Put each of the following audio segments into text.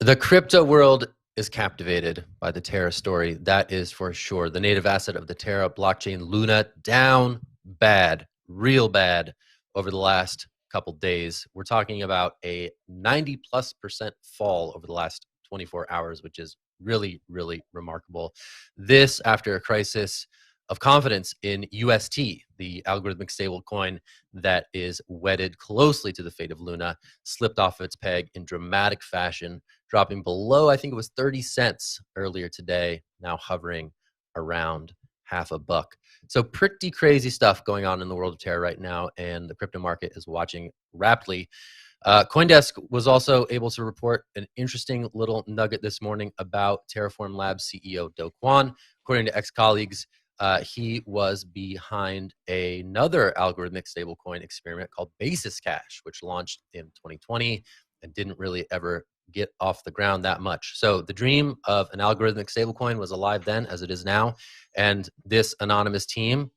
The crypto world is captivated by the Terra story. That is for sure. The native asset of the Terra blockchain, Luna, down bad, real bad over the last couple days. We're talking about a 90+% fall over the last 24 hours, which is really, really remarkable. This after a crisis of confidence in UST, the algorithmic stablecoin that is wedded closely to the fate of Luna, slipped off its peg in dramatic fashion, dropping below, I think it was 30 cents earlier today, now hovering around half a buck. So pretty crazy stuff going on in the world of Terra right now, and the crypto market is watching rapidly. CoinDesk was also able to report an interesting little nugget this morning about Terraform Labs CEO Do Kwon. According to ex-colleagues, he was behind another algorithmic stablecoin experiment called Basis Cash, which launched in 2020 and didn't really ever get off the ground that much. So the dream of an algorithmic stablecoin was alive then, as it is now. And this anonymous team,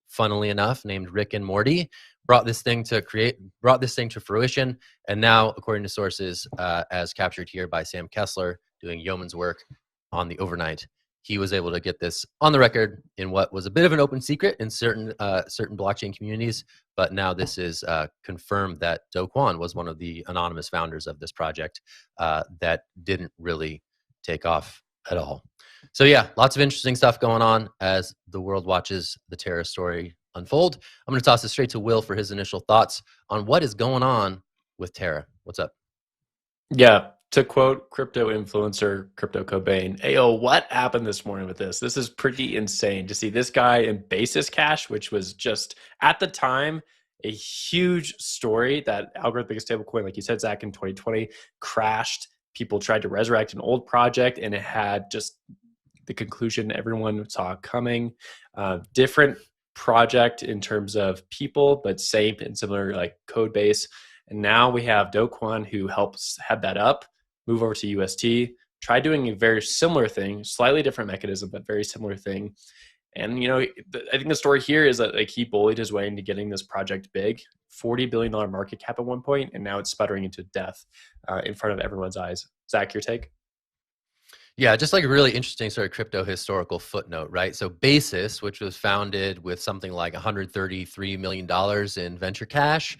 funnily enough, named Rick and Morty, brought this thing to fruition. And now, according to sources, as captured here by Sam Kessler, doing yeoman's work on the overnight, he was able to get this on the record in what was a bit of an open secret in certain blockchain communities. But now this is confirmed that Do Kwon was one of the anonymous founders of this project that didn't really take off at all. So yeah, lots of interesting stuff going on as the world watches the Terra story unfold. I'm going to toss it straight to Will for his initial thoughts on what is going on with Terra. What's up? Yeah, to quote crypto influencer Crypto Cobain, "Ayo, what happened this morning with this? This is pretty insane to see this guy in Basis Cash, which was just at the time a huge story. That algorithmic stablecoin, like you said, Zach, in 2020 crashed. People tried to resurrect an old project, and it had just the conclusion everyone saw coming. Different project in terms of people, but same and similar like code base. And now we have Do Kwon, who helps head that up, move over to UST, try doing a very similar thing, slightly different mechanism, but very similar thing. And, you know, I think the story here is that like he bullied his way into getting this project big, $40 billion market cap at one point, and now it's sputtering into death in front of everyone's eyes. Zach, your take? Yeah, just like a really interesting sort of crypto historical footnote, right? So Basis, which was founded with something like $133 million in venture cash,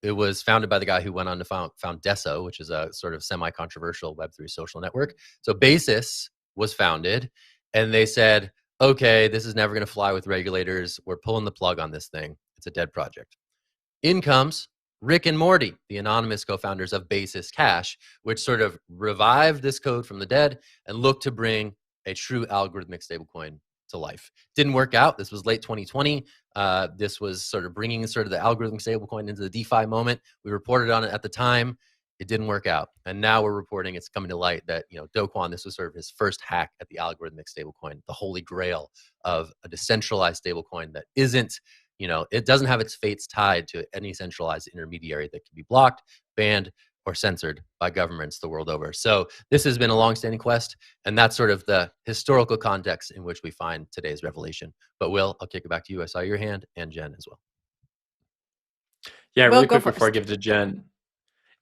it was founded by the guy who went on to found Deso, which is a sort of semi-controversial Web3 social network. So Basis was founded, and they said, okay, this is never going to fly with regulators. We're pulling the plug on this thing. It's a dead project. In comes Rick and Morty, the anonymous co-founders of Basis Cash, which sort of revived this code from the dead and looked to bring a true algorithmic stablecoin to life. Didn't work out. This was late 2020. This was sort of bringing sort of the algorithmic stablecoin into the DeFi moment. We reported on it at the time. It didn't work out. And now we're reporting it's coming to light that, you know, Do Kwon, this was sort of his first hack at the algorithmic stablecoin, the holy grail of a decentralized stablecoin that isn't, you know, it doesn't have its fates tied to any centralized intermediary that can be blocked, banned, or censored by governments the world over. So this has been a long-standing quest, and that's sort of the historical context in which we find today's revelation. But Will, I'll kick it back to you. I saw your hand, and Jen as well. Yeah, Will, really go quick before I first. give it to Jen.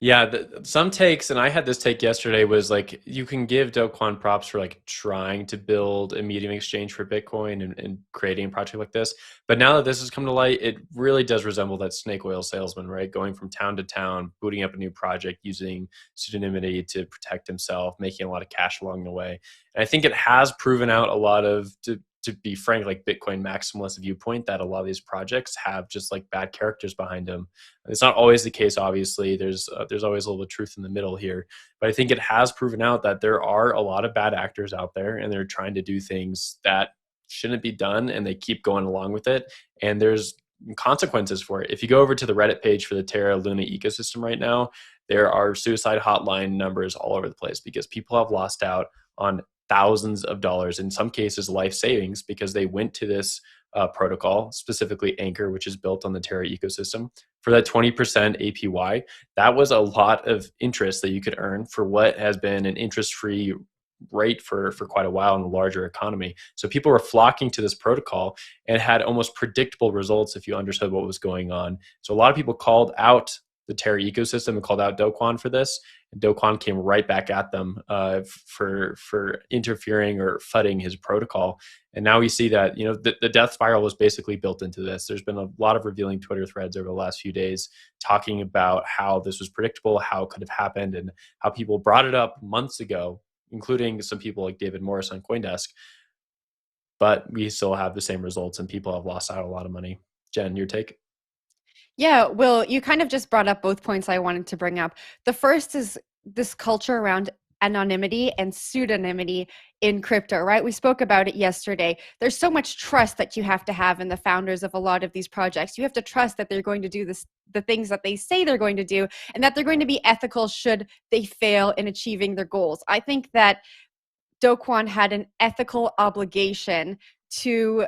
Yeah, some takes, and I had this take yesterday, was like you can give Do Kwon props for like trying to build a medium exchange for Bitcoin and creating a project like this. But now that this has come to light, it really does resemble that snake oil salesman, right? Going from town to town, booting up a new project, using pseudonymity to protect himself, making a lot of cash along the way. And I think it has proven out a lot of, to be frank, like Bitcoin maximalist viewpoint, that a lot of these projects have just like bad characters behind them. It's not always the case, obviously. There's always a little truth in the middle here, but I think it has proven out that there are a lot of bad actors out there, and they're trying to do things that shouldn't be done, and they keep going along with it. And there's consequences for it. If you go over to the Reddit page for the Terra LUNA ecosystem right now, there are suicide hotline numbers all over the place because people have lost out on thousands of dollars, in some cases life savings, because they went to this protocol, specifically Anchor, which is built on the Terra ecosystem, for that 20% APY. That was a lot of interest that you could earn for what has been an interest-free rate for quite a while in the larger economy. So people were flocking to this protocol and had almost predictable results if you understood what was going on. So a lot of people called out the Terra ecosystem and called out Do Kwon for this. And Do Kwon came right back at them for interfering or fudding his protocol. And now we see that the death spiral was basically built into this. There's been a lot of revealing Twitter threads over the last few days talking about how this was predictable, how it could have happened, and how people brought it up months ago, including some people like David Morris on CoinDesk. But we still have the same results, and people have lost out a lot of money. Jen, your take? Yeah, Will, you kind of just brought up both points I wanted to bring up. The first is this culture around anonymity and pseudonymity in crypto, right? We spoke about it yesterday. There's so much trust that you have to have in the founders of a lot of these projects. You have to trust that they're going to do the things that they say they're going to do, and that they're going to be ethical should they fail in achieving their goals. I think that Do Kwon had an ethical obligation to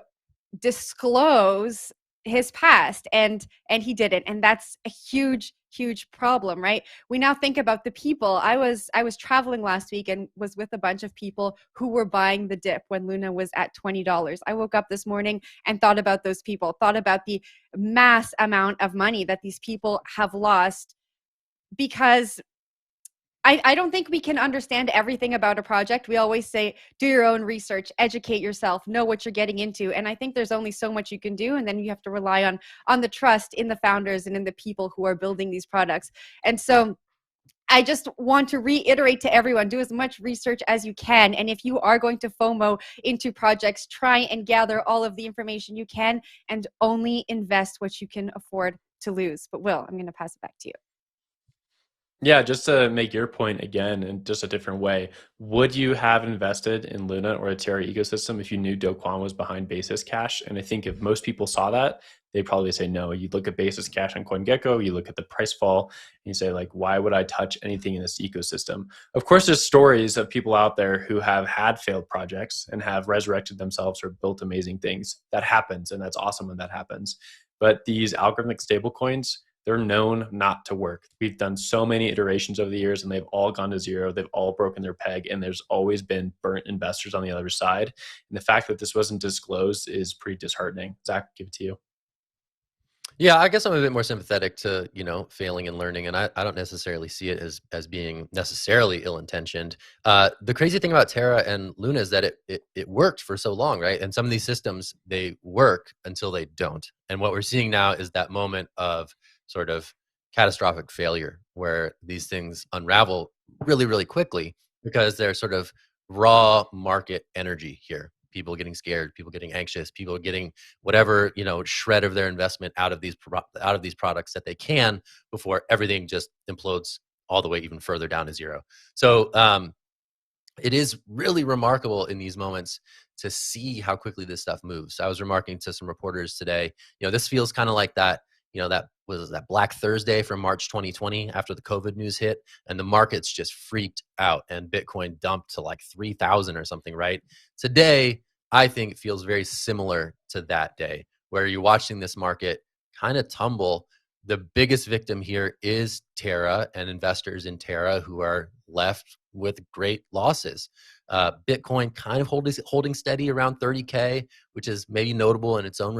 disclose his past, and he didn't, and that's a huge problem, right? We now think about the people. I was traveling last week and was with a bunch of people who were buying the dip when Luna was at $20. I woke up this morning and thought about those people, thought about the mass amount of money that these people have lost because I don't think we can understand everything about a project. We always say, do your own research, educate yourself, know what you're getting into. And I think there's only so much you can do. And then you have to rely on the trust in the founders and in the people who are building these products. And so I just want to reiterate to everyone, do as much research as you can. And if you are going to FOMO into projects, try and gather all of the information you can and only invest what you can afford to lose. But Will, I'm going to pass it back to you. Yeah, just to make your point again in just a different way, would you have invested in Luna or a Terra ecosystem if you knew Do Kwon was behind Basis Cash? And I think if most people saw that, they'd probably say no. You look at Basis Cash on CoinGecko, you look at the price fall, and you say, like, why would I touch anything in this ecosystem? Of course, there's stories of people out there who have had failed projects and have resurrected themselves or built amazing things. That happens, and that's awesome when that happens. But these algorithmic stablecoins, they're known not to work. We've done so many iterations over the years and they've all gone to zero. They've all broken their peg and there's always been burnt investors on the other side. And the fact that this wasn't disclosed is pretty disheartening. Zach, give it to you. Yeah, I guess I'm a bit more sympathetic to, failing and learning, and I don't necessarily see it as being necessarily ill-intentioned. The crazy thing about Terra and Luna is that it worked for so long, right? And some of these systems, they work until they don't. And what we're seeing now is that moment of sort of catastrophic failure where these things unravel really, really quickly because they're sort of raw market energy here. People getting scared, people getting anxious, people getting whatever shred of their investment out of these products that they can before everything just implodes all the way even further down to zero. So it is really remarkable in these moments to see how quickly this stuff moves. I was remarking to some reporters today, this feels kind of like that. That was that Black Thursday from March 2020 after the COVID news hit, and the markets just freaked out, and Bitcoin dumped to like 3,000 or something. Right today, I think it feels very similar to that day where you're watching this market kind of tumble. The biggest victim here is Terra and investors in Terra who are left with great losses. Bitcoin kind of holding steady around 30K, which is maybe notable in its own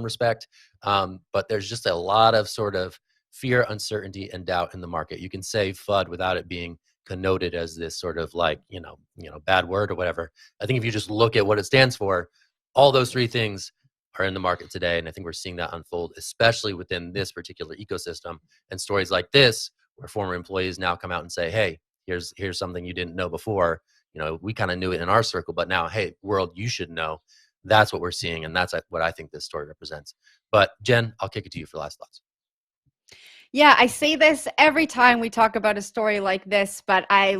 respect. But there's just a lot of sort of fear, uncertainty, and doubt in the market. You can say FUD without it being connoted as this sort of like bad word or whatever. I think if you just look at what it stands for, all those three things are in the market today, and I think we're seeing that unfold, especially within this particular ecosystem. And stories like this, where former employees now come out and say, "Hey, here's something you didn't know before. We kind of knew it in our circle, but now, hey, world, you should know." That's what we're seeing, and that's what I think this story represents. But Jen, I'll kick it to you for last thoughts. Yeah, I say this every time we talk about a story like this, but I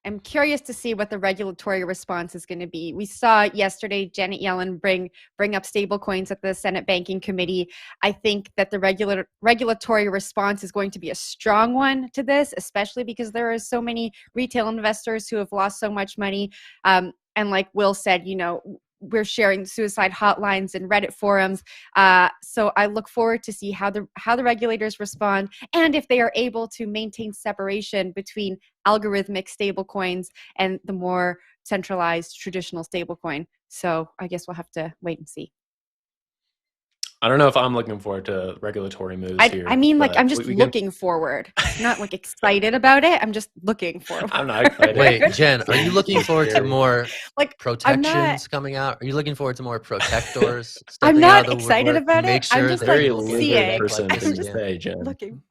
am curious to see what the regulatory response is going to be. We saw yesterday Janet Yellen bring up stablecoins at the Senate Banking Committee. I think that the regulatory response is going to be a strong one to this, especially because there are so many retail investors who have lost so much money. And like Will said, we're sharing suicide hotlines and Reddit forums. So I look forward to see how the regulators respond and if they are able to maintain separation between algorithmic stablecoins and the more centralized traditional stablecoin. So I guess we'll have to wait and see. I don't know if I'm looking forward to regulatory moves here. I mean, like, but I'm just we can- looking forward. I'm not like excited about it. I'm just looking forward. I'm not excited. Wait, Jen, are you looking forward to more Like, protections coming out? Are you looking forward to more protectors I'm stepping not out of the excited woodwork to about make it. I'm sure just, that like, Very people get limited their seeing. neck person like this I'm to just again? say, Jen. looking.